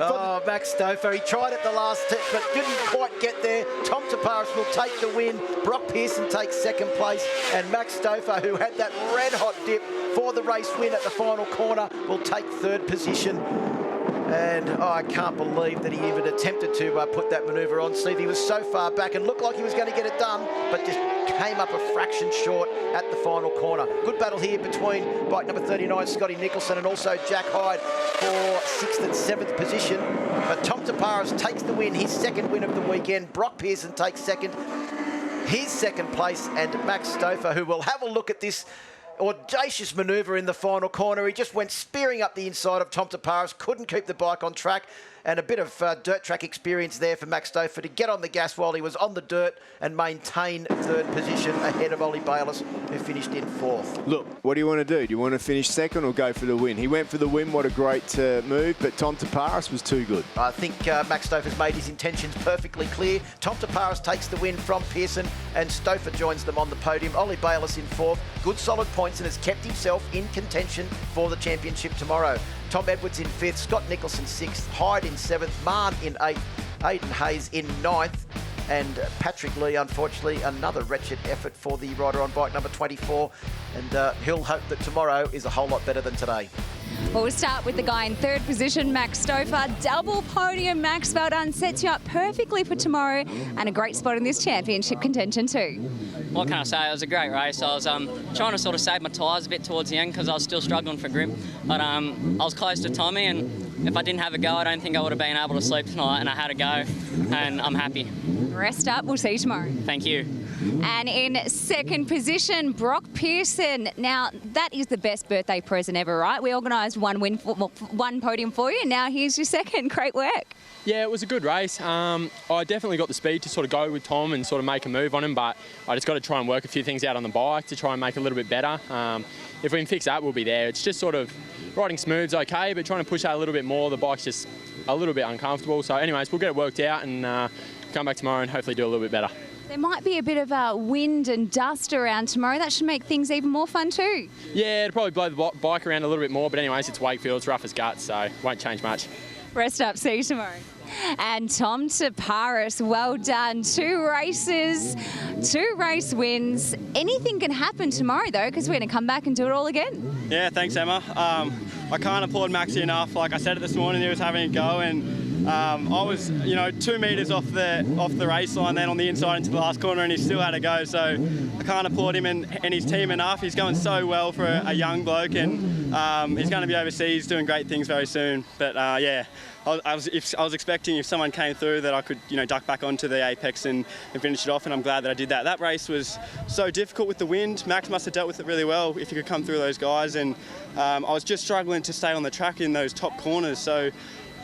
Oh, Max Stouffer, he tried it the last tip, but didn't quite get there. Tom Toparis will take the win. Brock Pearson takes second place. And Max Stouffer, who had that red-hot dip for the race win at the final corner, will take third position. And I can't believe that he even attempted to put that manoeuvre on. Steve, he was so far back and looked like he was going to get it done, but just came up a fraction short at the final corner. Good battle here between bike number 39, Scotty Nicholson, and also Jack Hyde for 6th and 7th position. But Tom Toparis takes the win, his second win of the weekend. Brock Pearson takes second, his second place, and Max Stouffer, who will have a look at this audacious manoeuvre in the final corner. He just went spearing up the inside of Tom Toparis, couldn't keep the bike on track, and a bit of dirt track experience there for Max Stouffer to get on the gas while he was on the dirt and maintain third position ahead of Oli Bayliss, who finished in fourth. Look, what do you want to do? Do you want to finish second or go for the win? He went for the win. What a great move, but Tom Toparis was too good. I think Max Stouffer's made his intentions perfectly clear. Tom Toparis takes the win from Pearson, and Stouffer joins them on the podium. Oli Bayliss in fourth. Good solid points and has kept himself in contention for the championship tomorrow. Tom Edwards in 5th, Scott Nicholson 6th, Hyde in 7th, Mahn in 8th, Aidan Hayes in 9th, and Patrick Lee, unfortunately, another wretched effort for the rider on bike number 24, and he'll hope that tomorrow is a whole lot better than today. Well, we'll start with the guy in third position, Max Stouffer. Double podium, Max. Well done. Sets you up perfectly for tomorrow, and a great spot in this championship contention too. What can I say? It was a great race. I was trying to sort of save my tyres a bit towards the end because I was still struggling for grip. But I was close to Tommy, and if I didn't have a go, I don't think I would have been able to sleep tonight, and I had a go, and I'm happy. Rest up. We'll see you tomorrow. Thank you. And in second position, Brock Pearson. Now, that is the best birthday present ever, right? We organised one podium for you. Now here's your second. Great work. Yeah, it was a good race. I definitely got the speed to sort of go with Tom and sort of make a move on him, but I just got to try and work a few things out on the bike to try and make it a little bit better. If we can fix that, we'll be there. It's just sort of riding smooth's okay, but trying to push out a little bit more. The bike's just a little bit uncomfortable. So anyways, we'll get it worked out and come back tomorrow and hopefully do a little bit better. There might be a bit of wind and dust around tomorrow. That should make things even more fun too. Yeah, it'll probably blow the bike around a little bit more, but anyways, it's Wakefield, it's rough as guts, so won't change much. Rest up, see you tomorrow. And Tom Toparis, well done. 2 races, 2 race wins. Anything can happen tomorrow, though, because we're going to come back and do it all again. Yeah, thanks, Emma. I can't applaud Maxie enough. Like I said it this morning, he was having a go, and I was, 2 metres off the race line, then on the inside into the last corner, and he still had a go. So I can't applaud him and his team enough. He's going so well for a young bloke, and he's going to be overseas doing great things very soon. But yeah. I was expecting if someone came through that I could, duck back onto the apex and finish it off, and I'm glad that I did that. That race was so difficult with the wind. Max must have dealt with it really well if he could come through those guys, and I was just struggling to stay on the track in those top corners. So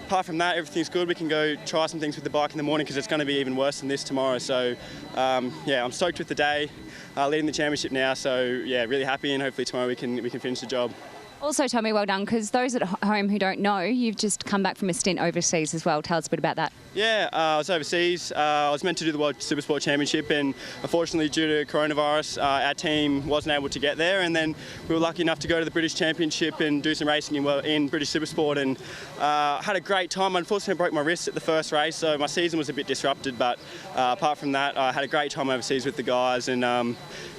apart from that, everything's good. We can go try some things with the bike in the morning because it's going to be even worse than this tomorrow. So yeah, I'm stoked with the day, leading the championship now. So yeah, really happy, and hopefully tomorrow we can finish the job. Also, Tommy, well done, because those at home who don't know, you've just come back from a stint overseas as well. Tell us a bit about that. Yeah, I was overseas. I was meant to do the World Supersport Championship, and unfortunately due to coronavirus, our team wasn't able to get there, and then we were lucky enough to go to the British Championship and do some racing in British Supersport, and had a great time. Unfortunately, I broke my wrist at the first race, so my season was a bit disrupted, but apart from that, I had a great time overseas with the guys, and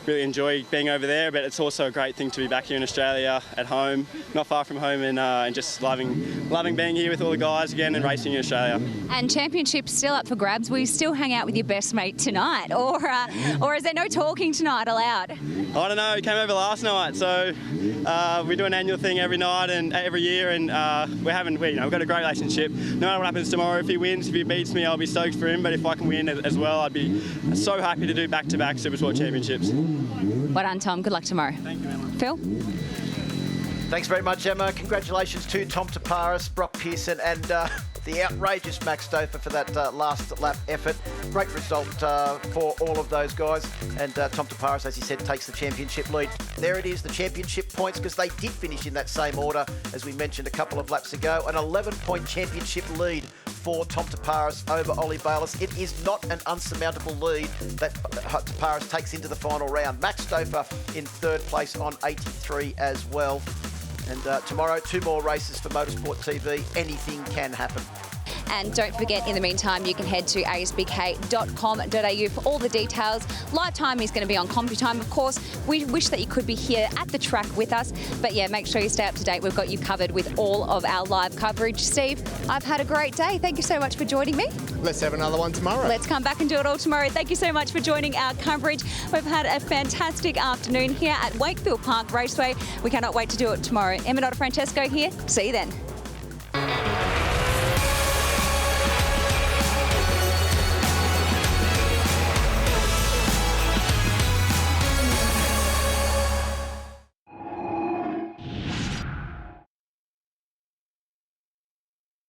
really enjoy being over there. But it's also a great thing to be back here in Australia at home, not far from home, and just loving being here with all the guys again and racing in Australia. And championship's still up for grabs. Will you still hang out with your best mate tonight, or is there no talking tonight allowed? I don't know. He came over last night, so we do an annual thing every night and every year, and we've got a great relationship. No matter what happens tomorrow, if he wins, if he beats me, I'll be stoked for him. But if I can win as well, I'd be so happy to do back-to-back Supersport championships. Well done, Tom. Good luck tomorrow. Thank you, Emma. Phil? Thanks very much, Emma. Congratulations to Tom Toparis, Brock Pearson, and the outrageous Max Stouffer for that last lap effort. Great result for all of those guys. And Tom Toparis, as he said, takes the championship lead. There it is, the championship points, because they did finish in that same order, as we mentioned a couple of laps ago. An 11-point championship lead for Tom Toparis over Oli Bayliss. It is not an unsurmountable lead that Toparis takes into the final round. Max Stouffer in 3rd place on 83 as well. And tomorrow, 2 more races for Motorsport TV. Anything can happen. And don't forget, in the meantime, you can head to asbk.com.au for all the details. Live time is going to be on CompuTime, of course. We wish that you could be here at the track with us. But yeah, make sure you stay up to date. We've got you covered with all of our live coverage. Steve, I've had a great day. Thank you so much for joining me. Let's have another one tomorrow. Let's come back and do it all tomorrow. Thank you so much for joining our coverage. We've had a fantastic afternoon here at Wakefield Park Raceway. We cannot wait to do it tomorrow. Emma Francesco here. See you then.